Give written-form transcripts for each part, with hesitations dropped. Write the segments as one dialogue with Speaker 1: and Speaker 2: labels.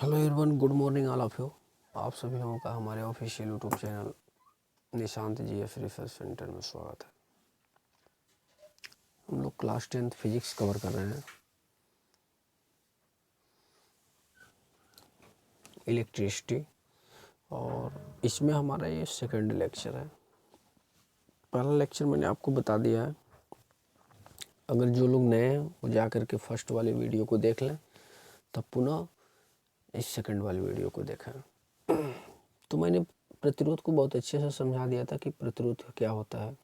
Speaker 1: Hello everyone, good morning all of you. आप सभी लोगों का हमारे official YouTube channel Nishant GS research centre में स्वागत है। हम लोग क्लास 10th फिजिक्स कवर कर रहे हैं। इलेक्ट्रिसिटी, और इसमें हमारा ये सेकंड लेक्चर है। पहला लेक्चर मैंने आपको बता दिया है। अगर जो लोग नए हैं वो जा कर के फर्स्ट वाली वीडियो को देख लें, तब पुनः इस सेकंड वाली वीडियो को देखें। तो मैंने प्रतिरोध को बहुत अच्छे से समझा दिया था कि प्रतिरोध क्या होता है।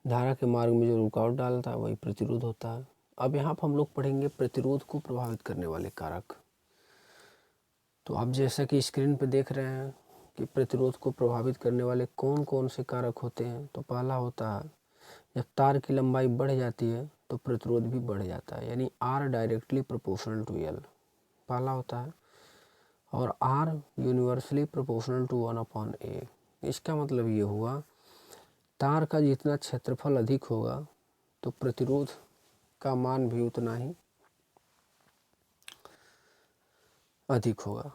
Speaker 1: धारा के मार्ग में जो रुकावट डालता है वही प्रतिरोध होता है। अब यहाँ पर हम लोग पढ़ेंगे प्रतिरोध को प्रभावित करने वाले कारक। तो आप जैसा कि स्क्रीन पे देख रहे हैं कि प्रतिरोध को प्रभावित करने वाले कौन कौन से कारक होते हैं। तो पहला होता है, जब तार की लंबाई बढ़ जाती है तो प्रतिरोध भी बढ़ जाता है, यानी R directly proportional to L पहला होता है, और R universally proportional to 1/A। इसका मतलब ये हुआ, तार का जितना क्षेत्रफल अधिक होगा तो प्रतिरोध का मान भी उतना ही अधिक होगा।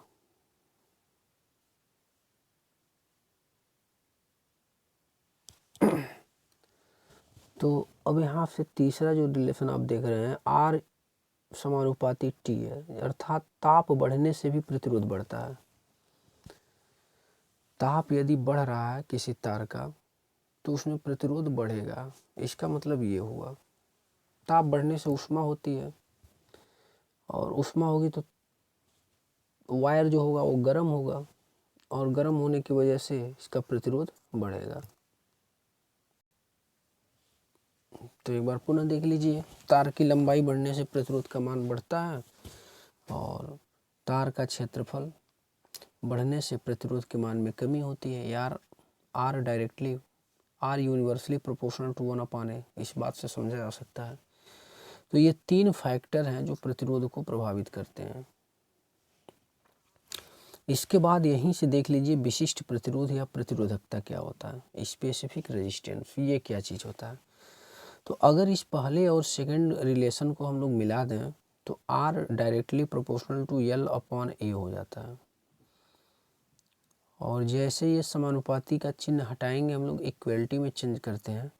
Speaker 1: तो अब यहाँ से तीसरा जो रिलेशन आप देख रहे हैं, R समानुपाती T है, अर्थात ताप बढ़ने से भी प्रतिरोध बढ़ता है। ताप यदि बढ़ रहा है किसी तार का तो उसमें प्रतिरोध बढ़ेगा। इसका मतलब ये हुआ, ताप बढ़ने से ऊष्मा होती है, और ऊष्मा होगी तो वायर जो होगा वो गर्म होगा, और गर्म होने की वजह से इसका प्रतिरोध बढ़ेगा। तो एक बार पुनः देख लीजिए, तार की लंबाई बढ़ने से प्रतिरोध का मान बढ़ता है, और तार का क्षेत्रफल बढ़ने से प्रतिरोध के मान में कमी होती है। यार R universally proportional to 1/A, इस बात से समझा जा सकता है। तो ये तीन फैक्टर हैं जो प्रतिरोध को प्रभावित करते हैं। इसके बाद यहीं से देख लीजिए विशिष्ट प्रतिरोध या प्रतिरोधकता क्या होता है। स्पेसिफिक रेजिस्टेंस, ये क्या चीज़ होता है। तो अगर इस पहले और सेकंड रिलेशन को हम लोग मिला दें तो R directly proportional to L/A हो जाता है। और जैसे ये समानुपाती का चिन्ह हटाएंगे, हम लोग इक्वलिटी में चेंज करते हैं,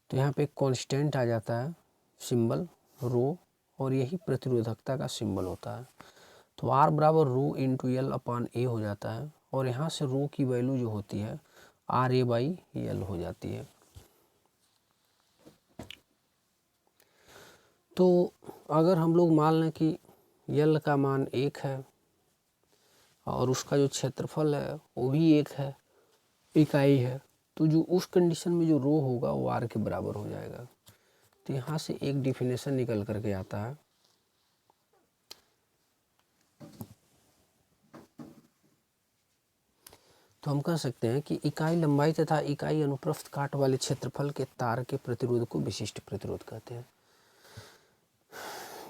Speaker 1: तो यहाँ पे एक कांस्टेंट आ जाता है सिंबल रो, और यही प्रतिरोधकता का सिंबल होता है। तो R बराबर रो इंटू L/A हो जाता है, और यहाँ से रो की वैल्यू जो होती है RA/L हो जाती है। तो अगर हम लोग मान लें कि L का मान 1 है और उसका जो क्षेत्रफल है वो भी 1 है, इकाई है, तो जो उस कंडीशन में जो रो होगा वो R के बराबर हो जाएगा। तो यहाँ से एक डिफिनेशन निकल करके आता है, तो हम कह सकते हैं कि इकाई लंबाई तथा इकाई अनुप्रस्थ काट वाले क्षेत्रफल के तार के प्रतिरोध को विशिष्ट प्रतिरोध कहते हैं।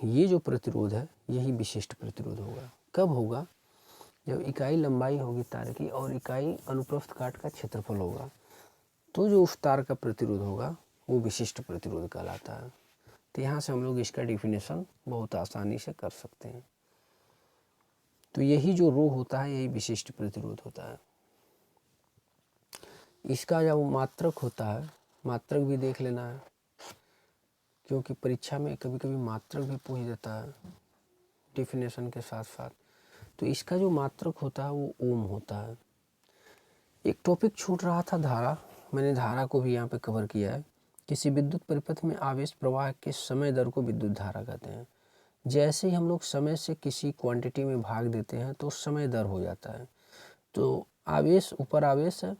Speaker 1: ये जो प्रतिरोध है यही विशिष्ट प्रतिरोध होगा। कब होगा? जब इकाई लंबाई होगी तार की और इकाई अनुप्रस्थ काट का क्षेत्रफल होगा, तो जो उस तार का प्रतिरोध होगा वो विशिष्ट प्रतिरोध कहलाता है। तो यहाँ से हम लोग इसका डिफिनेशन बहुत आसानी से कर सकते हैं। तो यही जो रो होता है यही विशिष्ट प्रतिरोध होता है। इसका जब मात्रक होता है, मात्रक भी देख लेना है, क्योंकि परीक्षा में कभी कभी मात्रक भी पूछ देता है डिफिनेशन के साथ साथ। तो इसका जो मात्रक होता है वो ओम होता है। एक टॉपिक छूट रहा था धारा, मैंने धारा को भी यहाँ पे कवर किया है। किसी विद्युत परिपथ में आवेश प्रवाह के समय दर को विद्युत धारा कहते हैं। जैसे ही हम लोग समय से किसी क्वांटिटी में भाग देते हैं तो समय दर हो जाता है। तो आवेश ऊपर आवेश है,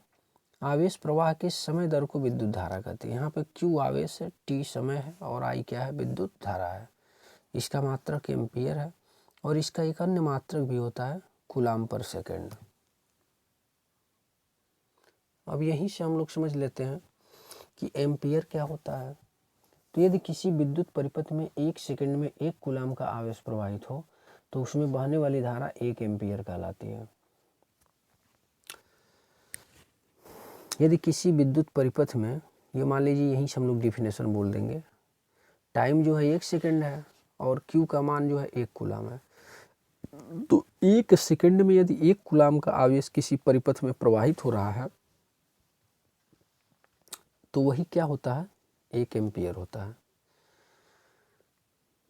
Speaker 1: आवेश प्रवाह के समय दर को विद्युत धारा कहते हैं। यहाँ पे Q आवेश है, T समय है, और I क्या है? विद्युत धारा है। इसका मात्रक एम्पियर है, और इसका एक अन्य मात्रक भी होता है कूलाम पर सेकेंड। अब यहीं से हम लोग समझ लेते हैं कि एम्पियर क्या होता है। तो यदि किसी विद्युत परिपथ में 1 सेकंड में 1 कूलाम का आवेश प्रवाहित हो तो उसमें बहने वाली धारा 1 एम्पियर कहलाती है। यदि किसी विद्युत परिपथ में, ये मान लीजिए यहीं से हम लोग डिफिनेशन बोल देंगे, टाइम जो है 1 सेकंड है और Q का मान जो है 1 कूलाम है। तो 1 सेकंड में यदि 1 कूलाम का आवेश किसी परिपथ में प्रवाहित हो रहा है तो वही क्या होता है, 1 एम्पियर होता है।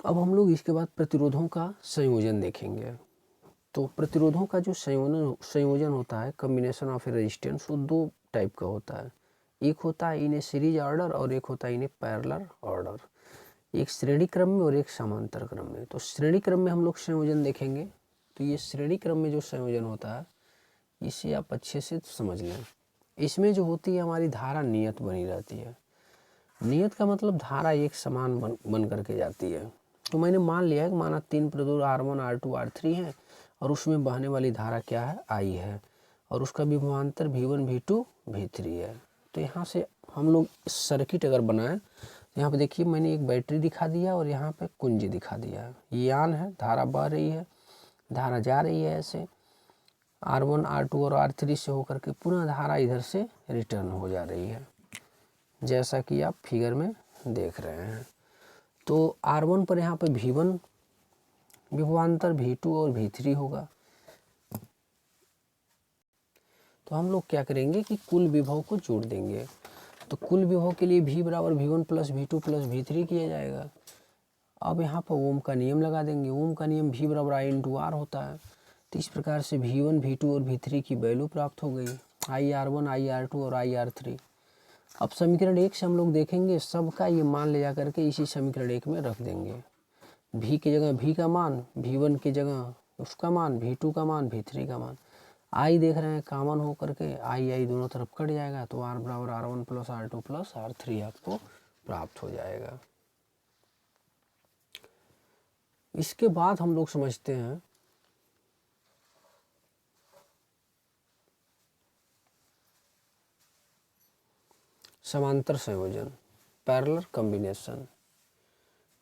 Speaker 1: अब हम लोग इसके बाद प्रतिरोधों का संयोजन देखेंगे। तो प्रतिरोधों का जो संयोजन होता है, कॉम्बिनेशन ऑफ रेजिस्टेंस, वो 2 टाइप का होता है। एक होता है इन ए सीरीज ऑर्डर और एक होता है इन ए पैरेलल ऑर्डर। एक श्रेणी क्रम में और एक समांतर क्रम में। तो श्रेणी क्रम में हम लोग संयोजन देखेंगे। तो ये श्रेणी क्रम में जो संयोजन होता है इसे आप अच्छे से समझ लें। इसमें जो होती है हमारी धारा नियत बनी रहती है। नियत का मतलब धारा एक समान बन करके जाती है। तो मैंने मान लिया है कि माना 3 प्रतिरोध R1 R2 R3 है और उसमें बहने वाली धारा क्या है, I है, और उसका विभवांतर V1 V2 V3 है। तो यहाँ से हम लोग सर्किट अगर बनाएं, यहाँ पे देखिए मैंने एक बैटरी दिखा दिया और यहाँ पे कुंजी दिखा दिया। ये ऑन है, धारा बह रही है, धारा जा रही है ऐसे R1 R2 और R3 से होकर के पुनः धारा इधर से रिटर्न हो जा रही है, जैसा कि आप फिगर में देख रहे हैं। तो R1 पर यहाँ पे V1 विभवांतर V2 और V3 होगा। तो हम लोग क्या करेंगे कि कुल विभव को जोड़ देंगे। तो कुल विभव के लिए V बराबर V1 plus V2 plus V3 किया जाएगा। अब यहाँ पर ओम का नियम लगा देंगे। ओम का नियम V बराबर I इंटू R होता है। तो इस प्रकार से V1 V2 और V3 की वैल्यू प्राप्त हो गई, IR1 IR2 और IR3। अब समीकरण 1 से हम लोग देखेंगे, सबका ये मान ले जा करके इसी समीकरण 1 में रख देंगे। V की जगह V का मान, V1 की जगह उसका मान, V2 का मान, V3 का मान। I देख रहे हैं कॉमन हो करके I दोनों तरफ कट जाएगा, तो R बराबर R1 plus R2 plus R3 आपको प्राप्त हो जाएगा। इसके बाद हम लोग समझते हैं समांतर संयोजन, पैरेलल कॉम्बिनेशन।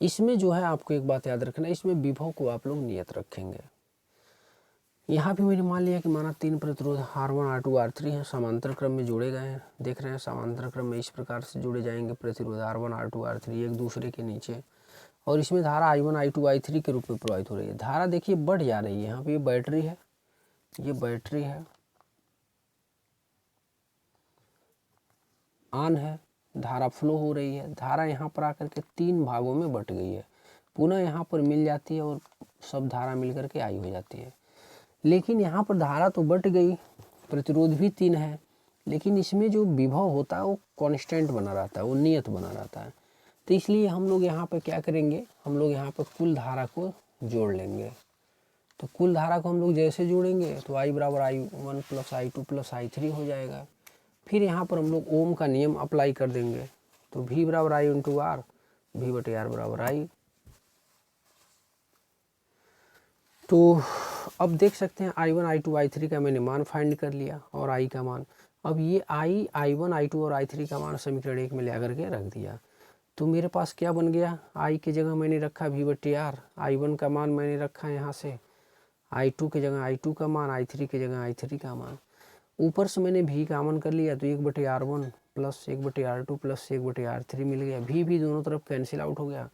Speaker 1: इसमें जो है आपको एक बात याद रखना है, इसमें विभव को आप लोग नियत रखेंगे। यहाँ भी मैंने मान लिया कि माना 3 प्रतिरोध R1 R2 R3 हैं, समांतर क्रम में जोड़े गए हैं। देख रहे हैं समांतर क्रम में इस प्रकार से जोड़े जाएंगे प्रतिरोध R1 R2 R3 एक दूसरे के नीचे, और इसमें धारा I1 I2 I3 के रूप में प्रवाहित हो रही है। धारा देखिए बढ़ जा रही है। यहाँ पे ये बैटरी है, ये बैटरी है, ऑन है, धारा फ्लो हो रही है। धारा यहाँ पर आकर के 3 भागों में बट गई है, पुनः यहाँ पर मिल जाती है और सब धारा मिल करके आई हो जाती है। लेकिन यहाँ पर धारा तो बट गई, प्रतिरोध भी 3 है, लेकिन इसमें जो विभव होता है वो कांस्टेंट बना रहता है, वो नियत बना रहता है। तो इसलिए हम लोग यहाँ पर क्या करेंगे, हम लोग यहाँ पर कुल धारा को जोड़ लेंगे। तो कुल धारा को हम लोग जैसे जोड़ेंगे तो I बराबर I1 plus I2 plus I3 हो जाएगा। फिर यहाँ पर हम लोग ओम का नियम अप्लाई कर देंगे। तो V बराबर I इंटू R, V बटे R बराबर I। तो अब देख सकते हैं I1 I2 I3 का मैंने मान फाइंड कर लिया और I का मान। अब ये I1 I2 और I3 का मान समीकरण 1 में ले आकर के रख दिया। तो मेरे पास क्या बन गया, I की जगह मैंने रखा V बटे R, I1 का मान मैंने रखा यहाँ से, I2 की जगह I2 का मान, I3 की जगह I3 का मान। ऊपर से मैंने V कामन कर लिया तो 1 बटे R1 प्लस 1 बटे R2 प्लस 1 बटे R3 मिल गया। V भी दोनों तरफ कैंसिल आउट हो गया,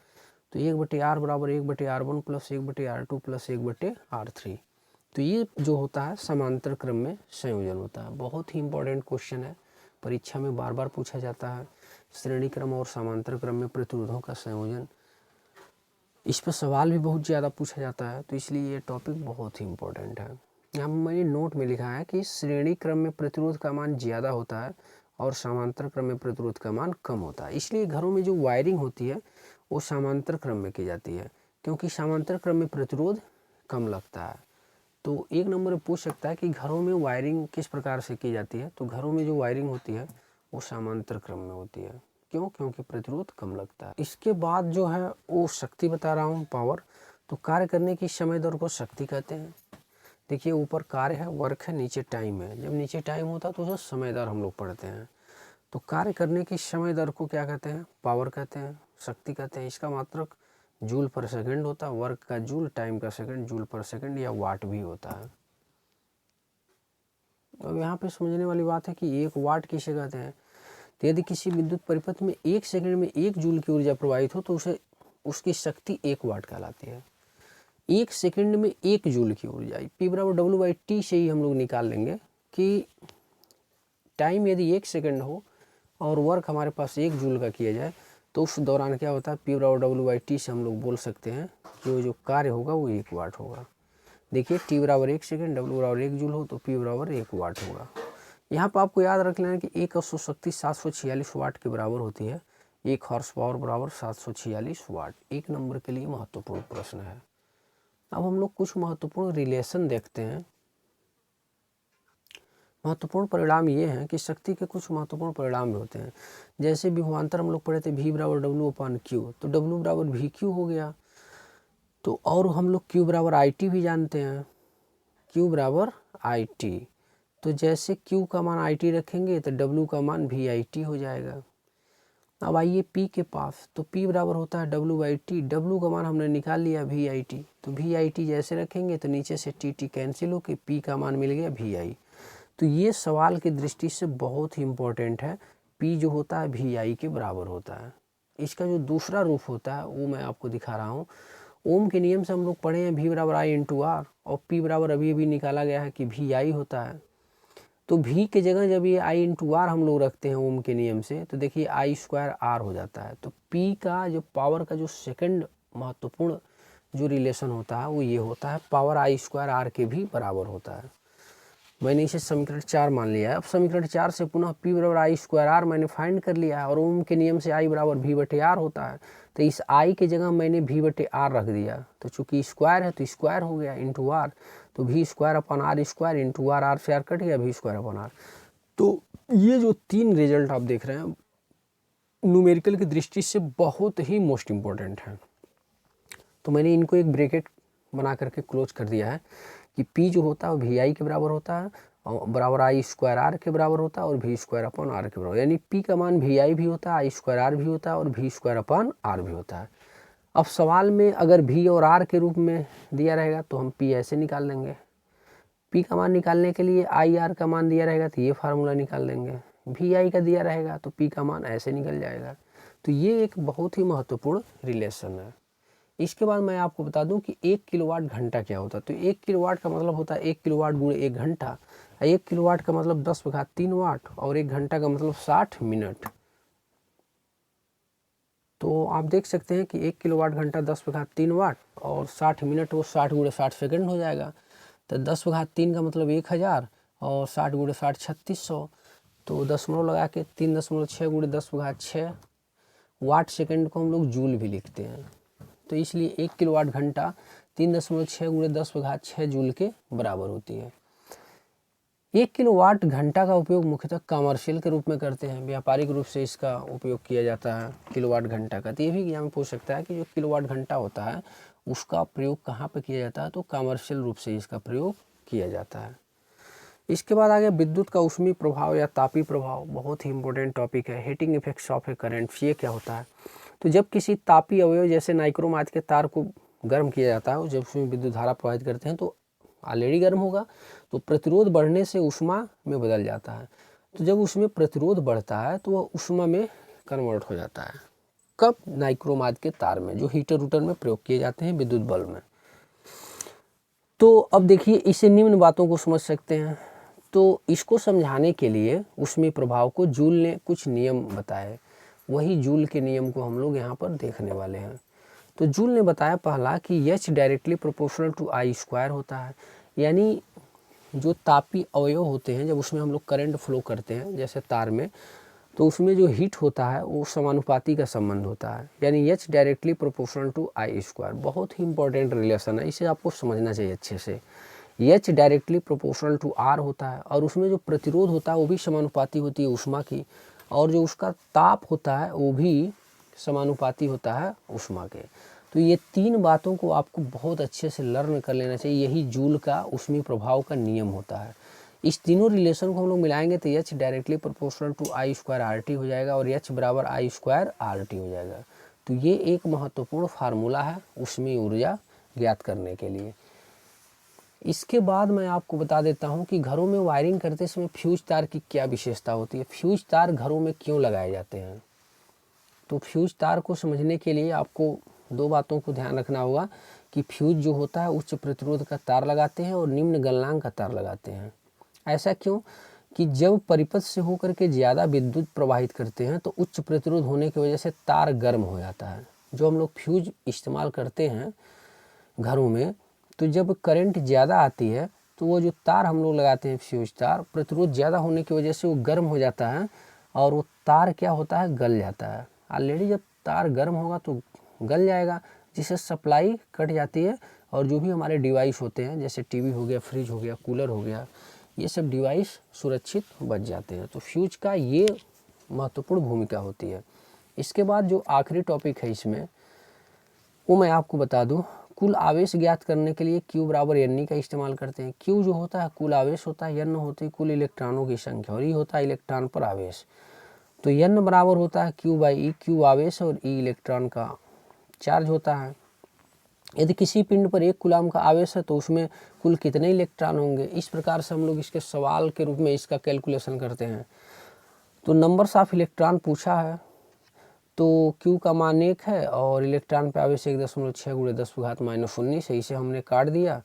Speaker 1: तो 1 बटे R बराबर 1 बटे R1 प्लस 1 बटे R2 प्लस 1 बटे R3। तो ये जो होता है समांतर क्रम में संयोजन होता है। बहुत ही इंपॉर्टेंट क्वेश्चन है, परीक्षा में बार बार पूछा जाता है। श्रेणी क्रम और समांतर क्रम में प्रतिरोधों का संयोजन, इस पर सवाल भी बहुत ज़्यादा पूछा जाता है, तो इसलिए ये टॉपिक बहुत ही इम्पोर्टेंट है। यहाँ मैंने नोट में लिखा है कि श्रेणी क्रम में प्रतिरोध का मान ज़्यादा होता है और समांतर क्रम में प्रतिरोध का मान कम होता है। इसलिए घरों में जो वायरिंग होती है वो समांतर क्रम में की जाती है, क्योंकि समांतर क्रम में प्रतिरोध कम लगता है। तो 1 नंबर पूछ सकता है कि घरों में वायरिंग किस प्रकार से की जाती है। तो घरों में जो वायरिंग होती है वो समांतर क्रम में होती है। क्यों? क्योंकि प्रतिरोध कम लगता है। इसके बाद जो है वो शक्ति बता रहा हूँ, पावर। तो कार्य करने की समय दर को शक्ति कहते हैं। देखिए ऊपर कार्य है, वर्क है, नीचे टाइम है। जब नीचे टाइम होता है तो उसे समय दर हम लोग पढ़ते हैं। तो कार्य करने की समय दर को क्या कहते हैं? पावर कहते हैं, शक्ति कहते हैं। इसका मात्रक जूल पर सेकंड होता है। वर्क का जूल, टाइम का सेकंड, जूल पर सेकंड या वाट भी होता है। अब यहाँ पे समझने वाली बात है कि 1 वाट किसे कहते हैं। तो यदि किसी विद्युत परिपथ में 1 सेकंड में 1 जूल की ऊर्जा प्रवाहित हो तो उसे उसकी शक्ति 1 वाट कहलाती है। 1 सेकंड में 1 जूल की ऊर्जा। P बराबर W/T से ही हम लोग निकाल लेंगे कि टाइम यदि 1 सेकंड हो और वर्क हमारे पास 1 जूल का किया जाए तो उस दौरान क्या होता है, P बराबर W/T से हम लोग बोल सकते हैं कि जो कार्य होगा वो 1 वाट होगा। देखिए T बराबर 1 सेकंड, W बराबर 1 जूल हो तो P बराबर 1 वाट होगा। यहाँ पर आपको याद रख लेना कि एक अश्व शक्ति 746 वाट के बराबर होती है। 1 हॉर्स पावर बराबर 746 वाट। 1 नंबर के लिए महत्वपूर्ण प्रश्न है। अब हम लोग कुछ महत्वपूर्ण रिलेशन देखते हैं। महत्वपूर्ण परिणाम ये हैं कि शक्ति के कुछ महत्वपूर्ण परिणाम भी होते हैं। जैसे विभवांतर हम लोग पढ़े थे V बराबर W/Q, तो W बराबर VQ हो गया। तो और हम लोग Q बराबर IT भी जानते हैं, Q बराबर IT। तो जैसे Q का मान IT रखेंगे तो W का मान VIT हो जाएगा। अब आइए P के पास, तो P बराबर होता है W/T। W का मान हमने निकाल लिया VIT, तो VIT जैसे रखेंगे तो नीचे से TT कैंसिल होकर P का मान मिल गया VI। तो ये सवाल की दृष्टि से बहुत ही इम्पोर्टेंट है। P जो होता है VI के बराबर होता है। इसका जो दूसरा रूप होता है वो मैं आपको दिखा रहा हूँ। ओम के नियम से हम लोग पढ़े हैं V बराबर I × R, और P बराबर अभी निकाला गया है कि VI होता है। तो V के जगह जब ये I × R हम लोग रखते हैं ओम के नियम से, तो देखिए I² R हो जाता है। तो P का जो पावर का जो सेकंड महत्वपूर्ण जो रिलेशन होता है वो ये होता है, पावर I² R के भी बराबर होता है। मैंने इसे समीकरण 4 मान लिया है। अब समीकरण 4 से पुनः P बराबर I² R मैंने फाइंड कर लिया है, और ओम के नियम से I बराबर V/R होता है। तो इस I के जगह मैंने V/R रख दिया, तो चूंकि स्क्वायर है तो स्क्वायर हो गया इंटू R, तो V²/R² इंटू R से R कट गया, V²/R। तो ये जो 3 रिजल्ट आप देख रहे हैं न्यूमेरिकल की दृष्टि से बहुत ही मोस्ट इम्पोर्टेंट है। तो मैंने इनको एक ब्रैकेट बना करके क्लोज कर दिया है कि P जो होता है वो VI के बराबर होता है, और बराबर I² R के बराबर होता है, और V²/R के बराबर, यानी P का मान VI भी होता है, I² R भी होता है, और V²/R भी होता है। अब सवाल में अगर V और R के रूप में दिया रहेगा तो हम P ऐसे निकाल लेंगे। P का मान निकालने के लिए IR का मान दिया रहेगा तो ये फार्मूला निकाल लेंगे। VI का दिया रहेगा तो P का मान ऐसे निकल जाएगा। तो ये एक बहुत ही महत्वपूर्ण रिलेशन है। इसके बाद मैं आपको बता दूं कि 1 किलोवाट घंटा क्या होता है। तो 1 किलोवाट का मतलब होता है 1 किलोवाट गुणे 1 घंटा। 1 किलोवाट का मतलब 10⁻³ वाट, और 1 घंटा का मतलब 60 मिनट। तो आप देख सकते हैं कि 1 किलोवाट घंटा 10⁻³ वाट, और 60 मिनट वो 60 × 60 सेकंड हो जाएगा। तो 10⁻³ का मतलब 1000, और 60 × 60 3600। तो दशमलव लगा के 3.6 × 10⁻6 वाट सेकंड को हम लोग जूल भी लिखते हैं। तो इसलिए 1 किलोवाट घंटा 3.6 × 10⁻6 जूल के बराबर होती है। 1 किलोवाट घंटा का उपयोग मुख्यतः कमर्शियल के रूप में करते हैं, व्यापारिक रूप से इसका उपयोग किया जाता है किलोवाट घंटा का। तो ये भी एग्जाम में पूछ सकता है कि जो किलोवाट घंटा होता है उसका प्रयोग कहाँ पर किया जाता है, तो कमर्शियल रूप से इसका प्रयोग किया जाता है। इसके बाद आ गया विद्युत का ऊष्मीय प्रभाव या तापीय प्रभाव। बहुत ही इंपॉर्टेंट टॉपिक है, heating effects of A current. ये क्या होता है, तो जब किसी तापीय अवयव जैसे नाइक्रोम के तार को गर्म किया जाता है, जब उसमें विद्युत धारा प्रवाहित करते हैं तो ऑलरेडी गर्म होगा, तो प्रतिरोध बढ़ने से ऊष्मा में बदल जाता है। तो जब उसमें प्रतिरोध बढ़ता है तो वह ऊष्मा में कन्वर्ट हो जाता है। कब? नाइक्रोम के तार में, जो हीटर उटर में प्रयोग किए जाते हैं विद्युत बल्ब में। तो अब देखिए इसे निम्न बातों को समझ सकते हैं। तो इसको समझाने के लिए ऊष्मीय प्रभाव को जूल ने कुछ नियम बताए, वही जूल के नियम को हम लोग यहाँ पर देखने वाले हैं। तो जूल ने बताया पहला कि H directly proportional to I² होता है, यानी जो तापीय अवयव होते हैं जब उसमें हम लोग करंट फ्लो करते हैं जैसे तार में, तो उसमें जो हीट होता है वो समानुपाती का संबंध होता है, यानी H directly proportional to I²। बहुत ही इंपॉर्टेंट रिलेशन है, इसे आपको समझना चाहिए अच्छे से। H directly proportional to R होता है, और उसमें जो प्रतिरोध होता है वो भी समानुपाती होती है ऊष्मा की, और जो उसका ताप होता है वो भी समानुपाती होता है ऊष्मा के। तो ये 3 बातों को आपको बहुत अच्छे से लर्न कर लेना चाहिए। यही जूल का ऊष्मीय प्रभाव का नियम होता है। इस तीनों रिलेशन को हम लोग मिलाएंगे तो H directly proportional to I² RT हो जाएगा, और H बराबर I² RT हो जाएगा। तो ये एक महत्वपूर्ण फार्मूला है ऊष्मीय ऊर्जा ज्ञात करने के लिए। इसके बाद मैं आपको बता देता हूं कि घरों में वायरिंग करते समय फ्यूज तार की क्या विशेषता होती है, फ्यूज तार घरों में क्यों लगाए जाते हैं। तो फ्यूज तार को समझने के लिए आपको दो बातों को ध्यान रखना होगा कि फ्यूज जो होता है उच्च प्रतिरोध का तार लगाते हैं और निम्न गलनांक का तार लगाते हैं। ऐसा क्यों कि जब परिपथ से होकर के ज़्यादा विद्युत प्रवाहित करते हैं तो उच्च प्रतिरोध होने की वजह से तार गर्म हो जाता है। जो हम लोग फ्यूज इस्तेमाल करते हैं घरों में, तो जब करंट ज़्यादा आती है तो वो जो तार हम लोग लगाते हैं फ्यूज तार, प्रतिरोध ज़्यादा होने की वजह से वो गर्म हो जाता है और वो तार क्या होता है, गल जाता है। ऑलरेडी जब तार गर्म होगा तो गल जाएगा, जिससे सप्लाई कट जाती है और जो भी हमारे डिवाइस होते हैं जैसे टीवी हो गया, फ्रिज हो गया, कूलर हो गया, ये सब डिवाइस सुरक्षित बच जाते हैं। तो फ्यूज का ये महत्वपूर्ण भूमिका होती है। इसके बाद जो आखिरी टॉपिक है इसमें, वो मैं आपको बता दूं। कुल आवेश ज्ञात करने के लिए Q बराबर N का इस्तेमाल करते हैं। Q जो होता है कुल आवेश होता है, N होती है कुल इलेक्ट्रॉनों की संख्या और E होता है इलेक्ट्रॉन पर आवेश। तो N बराबर होता है Q/E, Q आवेश और E इलेक्ट्रॉन का चार्ज होता है। यदि किसी पिंड पर 1 कूलाम का आवेश है तो उसमें कुल कितने इलेक्ट्रॉन होंगे, इस प्रकार से हम लोग इसके सवाल के रूप में इसका कैलकुलेशन करते हैं। तो नंबर्स ऑफ इलेक्ट्रॉन पूछा है, तो Q का मान 1 है और इलेक्ट्रॉन पे आवेश 1.6 × 10⁻⁻⁹ है, इसे हमने काट दिया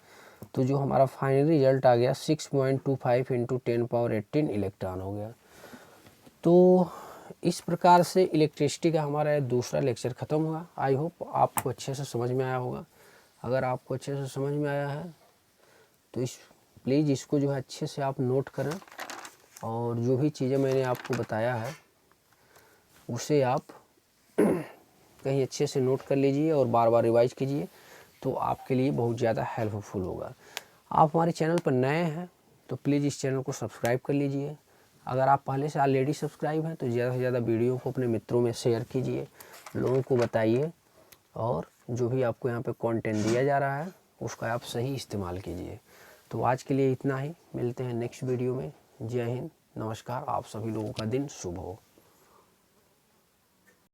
Speaker 1: तो जो हमारा फाइनल रिजल्ट आ गया 6.25 × 10⁻18 इलेक्ट्रॉन हो गया। तो इस प्रकार से इलेक्ट्रिसिटी का हमारा दूसरा लेक्चर ख़त्म हुआ। आई होप आपको अच्छे से समझ में आया होगा। अगर आपको अच्छे से समझ में आया है तो प्लीज़ इसको जो है अच्छे से आप नोट करें और जो भी चीज़ें मैंने आपको बताया है उसे आप कहीं अच्छे से नोट कर लीजिए और बार बार रिवाइज कीजिए, तो आपके लिए बहुत ज़्यादा हेल्पफुल होगा। आप हमारे चैनल पर नए हैं तो प्लीज़ इस चैनल को सब्सक्राइब कर लीजिए। अगर आप पहले से ऑलरेडी सब्सक्राइब हैं तो ज़्यादा से ज़्यादा वीडियो को अपने मित्रों में शेयर कीजिए, लोगों को बताइए और जो भी आपको यहाँ पे कंटेंट दिया जा रहा है उसका आप सही इस्तेमाल कीजिए। तो आज के लिए इतना ही, मिलते हैं नेक्स्ट वीडियो में। जय हिंद, नमस्कार, आप सभी लोगों का दिन शुभ हो।